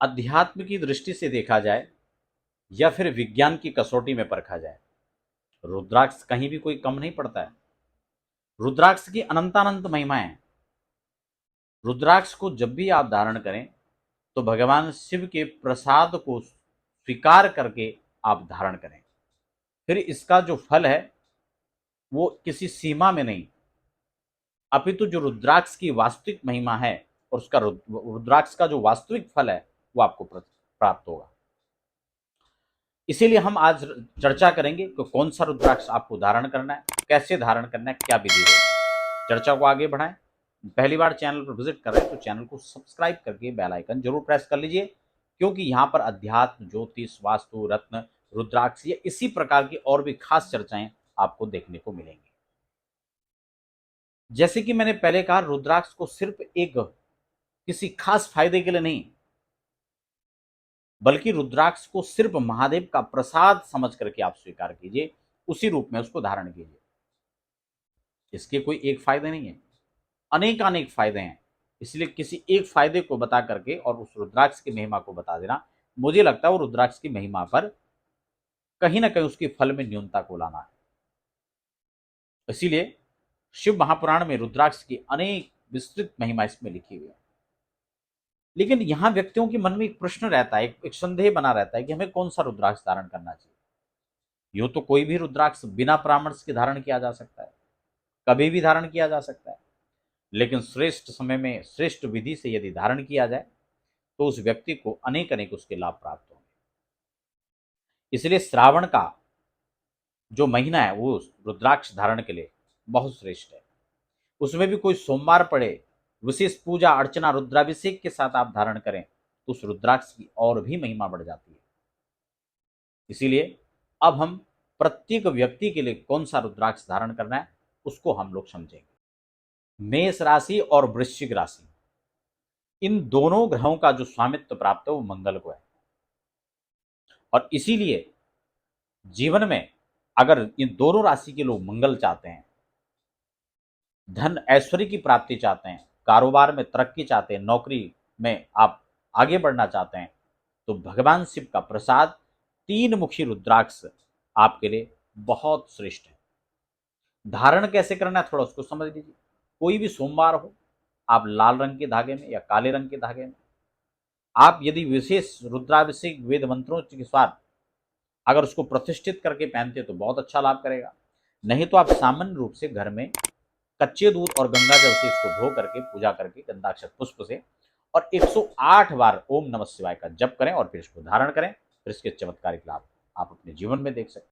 अध्यात्म की दृष्टि से देखा जाए या फिर विज्ञान की कसौटी में परखा जाए, रुद्राक्ष कहीं भी कोई कम नहीं पड़ता है। रुद्राक्ष की अनंतानंत महिमाएं हैं। रुद्राक्ष को जब भी आप धारण करें तो भगवान शिव के प्रसाद को स्वीकार करके आप धारण करें। फिर इसका जो फल है वो किसी सीमा में नहीं, अपितु जो रुद्राक्ष की वास्तविक महिमा है और उसका रुद्राक्ष का जो वास्तविक फल है वो आपको प्राप्त होगा। इसीलिए हम आज चर्चा करेंगे कि कौन सा रुद्राक्ष आपको धारण करना है, कैसे धारण करना है, क्या विधि है। चर्चा को आगे बढ़ाएं। पहली बार चैनल पर विजिट कर रहे हैं तो चैनल को सब्सक्राइब करके बेल आइकन जरूर प्रेस कर लीजिए, क्योंकि यहाँ पर अध्यात्म, ज्योतिष, वास्तु, रत्न, रुद्राक्ष या इसी प्रकार की और भी खास चर्चाएं आपको देखने को मिलेंगी। जैसे कि मैंने पहले कहा, रुद्राक्ष को सिर्फ एक किसी खास फायदे के लिए नहीं, बल्कि रुद्राक्ष को सिर्फ महादेव का प्रसाद समझ करके आप स्वीकार कीजिए, उसी रूप में उसको धारण कीजिए। इसके कोई एक फायदे नहीं है, अनेक फायदे हैं। इसलिए किसी एक फायदे को बता करके और उस रुद्राक्ष की महिमा को बता देना, मुझे लगता है वो रुद्राक्ष की महिमा पर कहीं ना कहीं उसके फल में न्यूनता को लाना है। इसीलिए शिव महापुराण में रुद्राक्ष की अनेक विस्तृत महिमा इसमें लिखी हुई है। लेकिन यहां व्यक्तियों के मन में एक प्रश्न रहता है, एक संदेह बना रहता है कि हमें कौन सा रुद्राक्ष धारण करना चाहिए। यूं तो कोई भी रुद्राक्ष बिना परामर्श के धारण किया जा सकता है, कभी भी धारण किया जा सकता है, लेकिन श्रेष्ठ समय में श्रेष्ठ विधि से यदि धारण किया जाए तो उस व्यक्ति को अनेक उसके लाभ प्राप्त होंगे। इसलिए श्रावण का जो महीना है वो रुद्राक्ष धारण के लिए बहुत श्रेष्ठ है। उसमें भी कोई सोमवार पड़े, विशेष पूजा अर्चना रुद्राभिषेक के साथ आप धारण करें तो उस रुद्राक्ष की और भी महिमा बढ़ जाती है। इसीलिए अब हम प्रत्येक व्यक्ति के लिए कौन सा रुद्राक्ष धारण करना है उसको हम लोग समझेंगे। मेष राशि और वृश्चिक राशि, इन दोनों ग्रहों का जो स्वामित्व प्राप्त है वो मंगल को है, और इसीलिए जीवन में अगर इन दोनों राशि के लोग मंगल चाहते हैं, धन ऐश्वर्य की प्राप्ति चाहते हैं, कारोबार में तरक्की चाहते हैं, नौकरी में आप आगे बढ़ना चाहते हैं, तो भगवान शिव का प्रसाद तीन मुखी रुद्राक्ष आपके लिए बहुत श्रेष्ठ है। धारण कैसे करना है थोड़ा उसको समझ लीजिए। कोई भी सोमवार हो, आप लाल रंग के धागे में या काले रंग के धागे में आप यदि विशेष रुद्राभिषेक वेद मंत्रों के साथ अगर उसको प्रतिष्ठित करके पहनते तो बहुत अच्छा लाभ करेगा। नहीं तो आप सामान्य रूप से घर में कच्चे दूध और गंगा जल से इसको धो करके पूजा करके गंधाक्षत पुष्प से और 108 बार ओम नमः शिवाय का जप करें और फिर इसको धारण करें। फिर इसके चमत्कारिक लाभ आप अपने जीवन में देख सकते हैं।